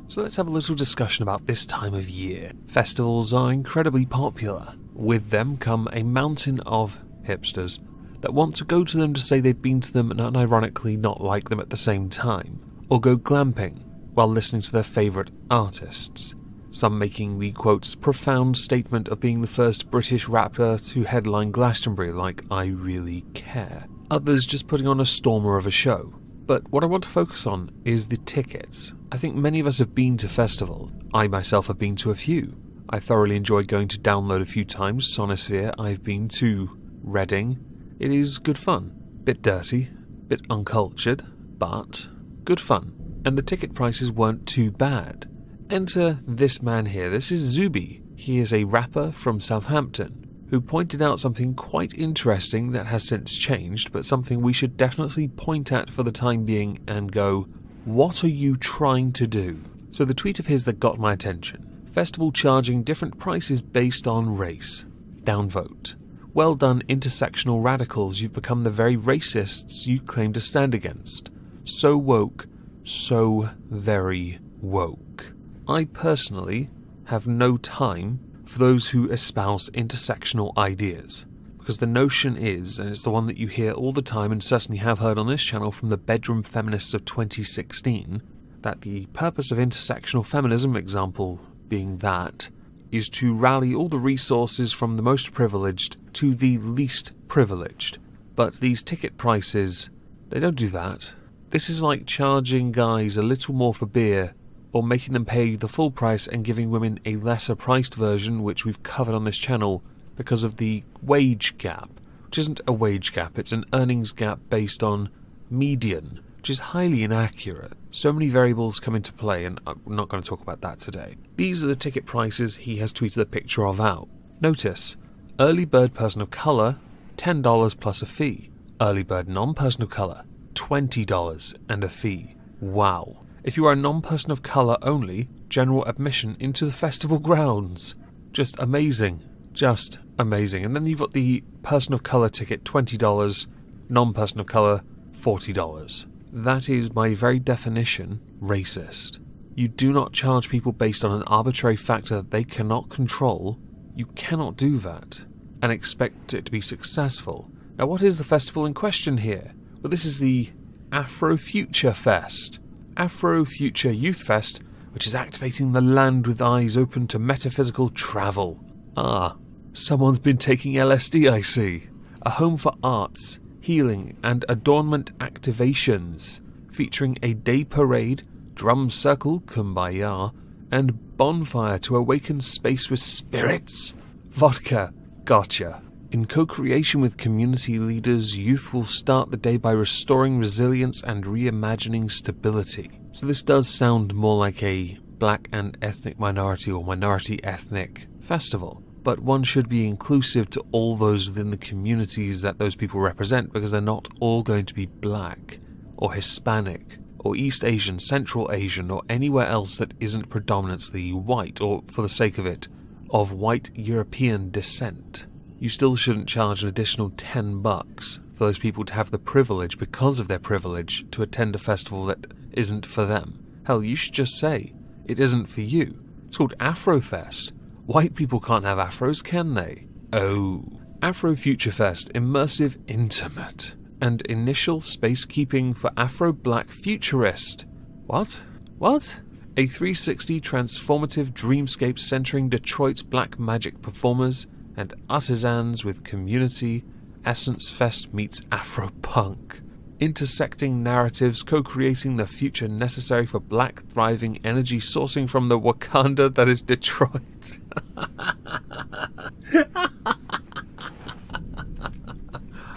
So let's have a little discussion about this time of year. Festivals are incredibly popular. With them come a mountain of hipsters that want to go to them to say they've been to them and unironically not like them at the same time, or go glamping while listening to their favourite artists. Some making the, quotes, profound statement of being the first British rapper to headline Glastonbury like I really care. Others just putting on a stormer of a show. But what I want to focus on is the tickets. I think many of us have been to festivals. I myself have been to a few. I thoroughly enjoyed going to Download a few times. Sonisphere, I've been to Reading. It is good fun. Bit dirty, bit uncultured, but good fun. And the ticket prices weren't too bad. Enter this man here. This is Zuby. He is a rapper from Southampton who pointed out something quite interesting that has since changed, but something we should definitely point at for the time being and go, what are you trying to do? So the tweet of his that got my attention. Festival charging different prices based on race. Downvote. Well done, intersectional radicals. You've become the very racists you claim to stand against. So woke. So very woke. I personally have no time for those who espouse intersectional ideas, because the notion is, and it's the one that you hear all the time and certainly have heard on this channel from the bedroom feminists of 2016, that the purpose of intersectional feminism, example being that, is to rally all the resources from the most privileged to the least privileged. But these ticket prices, they don't do that. This is like charging guys a little more for beer, or making them pay the full price and giving women a lesser priced version, which we've covered on this channel, because of the wage gap, which isn't a wage gap, it's an earnings gap based on median, which is highly inaccurate. So many variables come into play, and I'm not going to talk about that today. These are the ticket prices he has tweeted a picture of out. Notice, early bird person of colour, $10 plus a fee. Early bird non-person of colour, $20 and a fee. Wow. If you are a non-person of colour only, general admission into the festival grounds. Just amazing. Just amazing. And then you've got the person of colour ticket, $20, non-person of colour, $40. That is, by very definition, racist. You do not charge people based on an arbitrary factor that they cannot control. You cannot do that and expect it to be successful. Now, what is the festival in question here? Well, this is the Afrofuture Fest. Afrofuture Youth Fest, which is activating the land with eyes open to metaphysical travel. Ah, someone's been taking LSD, I see. A home for arts, healing and adornment activations, featuring a day parade, drum circle, kumbaya, and bonfire to awaken space with spirits. Vodka, gotcha. In co-creation with community leaders, youth will start the day by restoring resilience and reimagining stability. So this does sound more like a black and ethnic minority or minority ethnic festival, but one should be inclusive to all those within the communities that those people represent, because they're not all going to be black or Hispanic or East Asian, Central Asian, or anywhere else that isn't predominantly white, or for the sake of it, of white European descent. You still shouldn't charge an additional $10 for those people to have the privilege, because of their privilege, to attend a festival that isn't for them. Hell, you should just say, it isn't for you. It's called Afrofest. White people can't have afros, can they? Oh. Afrofuture Fest, immersive, intimate, and initial spacekeeping for Afro-Black futurist. What? What? A 360 transformative dreamscape centering Detroit's black magic performers and artisans with community. Essence Fest meets Afro-punk. Intersecting narratives, co-creating the future necessary for black thriving energy sourcing from the Wakanda that is Detroit.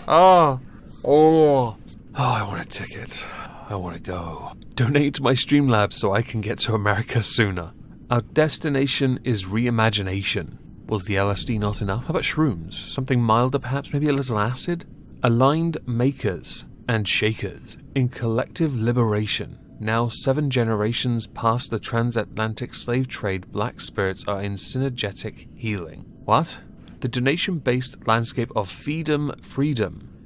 Oh, I want a ticket. I want to go. Donate to my Streamlabs so I can get to America sooner. Our destination is reimagination. Was the LSD not enough? How about shrooms? Something milder perhaps? Maybe a little acid? Aligned makers and shakers in collective liberation. Now 7 generations past the transatlantic slave trade, black spirits are in synergetic healing. What? The donation-based landscape of Freedom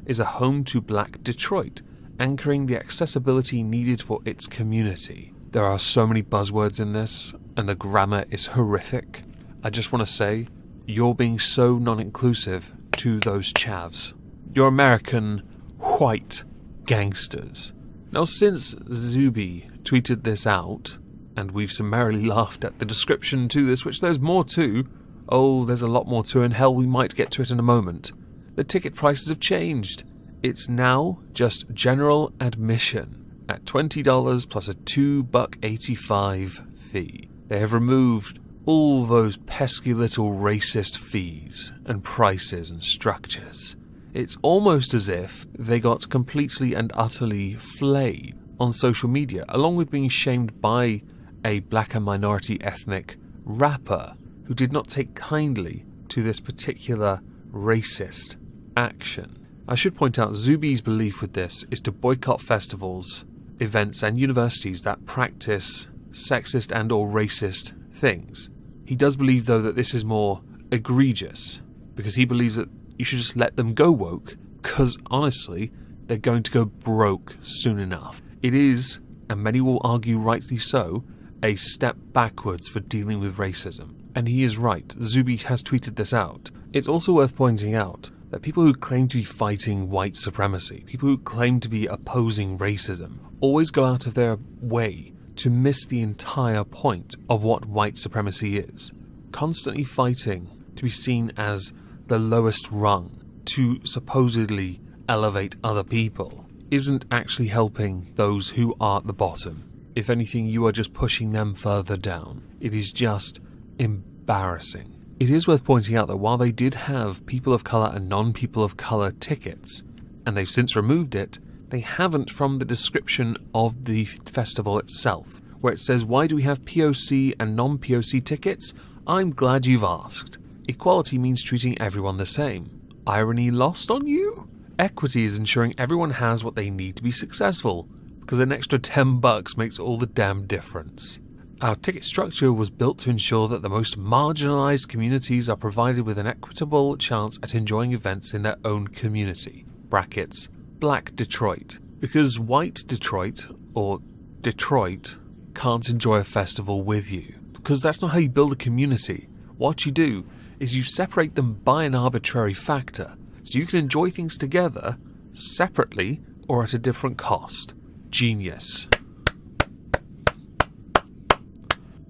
is a home to black Detroit, anchoring the accessibility needed for its community. There are so many buzzwords in this, and the grammar is horrific. I just want to say, you're being so non-inclusive to those chavs. You're American white gangsters. Now, since Zuby tweeted this out, and we've summarily laughed at the description to this, which there's more to, oh, there's a lot more to, and hell, we might get to it in a moment. The ticket prices have changed. It's now just general admission at $20 plus a $2.85 fee. They have removed all those pesky little racist fees and prices and structures. It's almost as if they got completely and utterly flayed on social media, along with being shamed by a black and minority ethnic rapper who did not take kindly to this particular racist action. I should point out Zuby's belief with this is to boycott festivals, events and universities that practice sexist and or racist things. He does believe though that this is more egregious because he believes that you should just let them go woke because honestly they're going to go broke soon enough. It is, and many will argue rightly so, a step backwards for dealing with racism. And he is right. Zuby has tweeted this out. It's also worth pointing out that people who claim to be fighting white supremacy, people who claim to be opposing racism, always go out of their way to miss the entire point of what white supremacy is. Constantly fighting to be seen as the lowest rung, to supposedly elevate other people, isn't actually helping those who are at the bottom. If anything, you are just pushing them further down. It is just embarrassing. It is worth pointing out that while they did have people of colour and non-people of colour tickets, and they've since removed it, they haven't from the description of the festival itself, where it says, why do we have POC and non-POC tickets? I'm glad you've asked. Equality means treating everyone the same. Irony lost on you? Equity is ensuring everyone has what they need to be successful, because an extra $10 makes all the damn difference. Our ticket structure was built to ensure that the most marginalised communities are provided with an equitable chance at enjoying events in their own community. Brackets, Black Detroit. Because white Detroit, or Detroit, can't enjoy a festival with you. Because that's not how you build a community. What you do is you separate them by an arbitrary factor, so you can enjoy things together, separately, or at a different cost. Genius.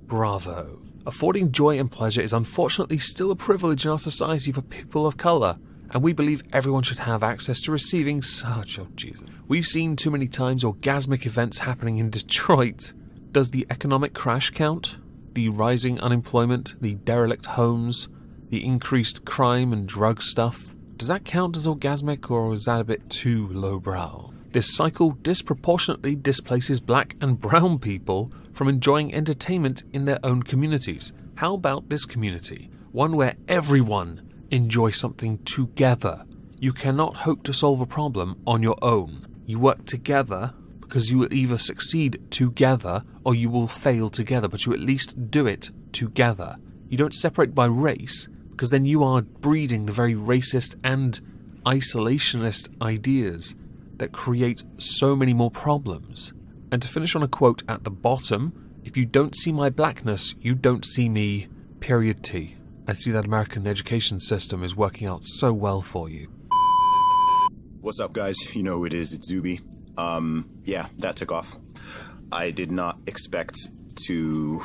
Bravo. Affording joy and pleasure is unfortunately still a privilege in our society for people of colour, and we believe everyone should have access to receiving such, oh Jesus. We've seen too many times orgasmic events happening in Detroit. Does the economic crash count? The rising unemployment, the derelict homes, the increased crime and drug stuff? Does that count as orgasmic, or is that a bit too lowbrow? This cycle disproportionately displaces black and brown people from enjoying entertainment in their own communities. How about this community? One where everyone enjoys something together. You cannot hope to solve a problem on your own. You work together because you will either succeed together or you will fail together, but you at least do it together. You don't separate by race, because then you are breeding the very racist and isolationist ideas that create so many more problems. And to finish on a quote at the bottom, if you don't see my blackness, you don't see me, period T. I see that American education system is working out so well for you. What's up, guys? You know who it is, it's Zuby. Yeah, that took off. I did not expect to...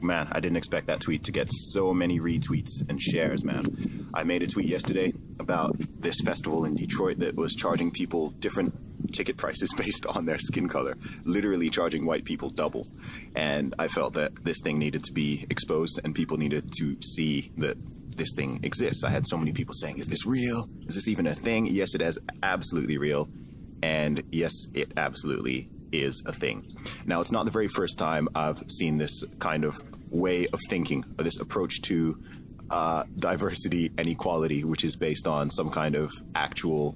Man, I didn't expect that tweet to get so many retweets and shares, man. I made a tweet yesterday about this festival in Detroit that was charging people different ticket prices based on their skin color, literally charging white people double. And I felt that this thing needed to be exposed and people needed to see that this thing exists. I had so many people saying, is this real? Is this even a thing? Yes, it is absolutely real. And yes, it absolutely is a thing. Now, it's not the very first time I've seen this kind of way of thinking, or this approach to diversity and equality, which is based on some kind of actual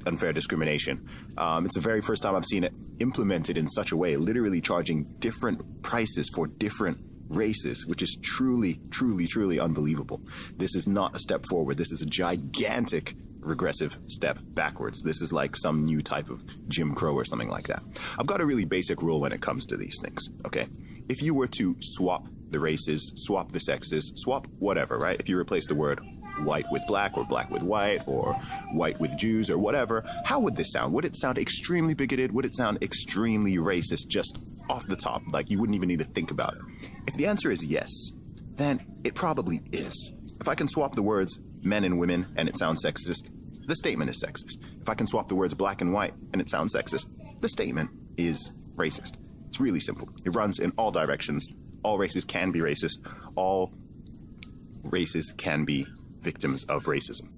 unfair discrimination. It's the very first time I've seen it implemented in such a way, literally charging different prices for different races, which is truly, truly, truly unbelievable. This is not a step forward. This is a gigantic regressive step backwards. This is like some new type of Jim Crow or something like that. I've got a really basic rule when it comes to these things, okay? If you were to swap the races, swap the sexes, swap whatever, right? If you replace the word white with black or black with white or white with Jews or whatever, how would this sound? Would it sound extremely bigoted? Would it sound extremely racist just off the top? Like you wouldn't even need to think about it. If the answer is yes, then it probably is. If I can swap the words men and women and it sounds sexist, the statement is sexist. If I can swap the words black and white and it sounds sexist, the statement is racist. It's really simple. It runs in all directions. All races can be racist. All races can be victims of racism.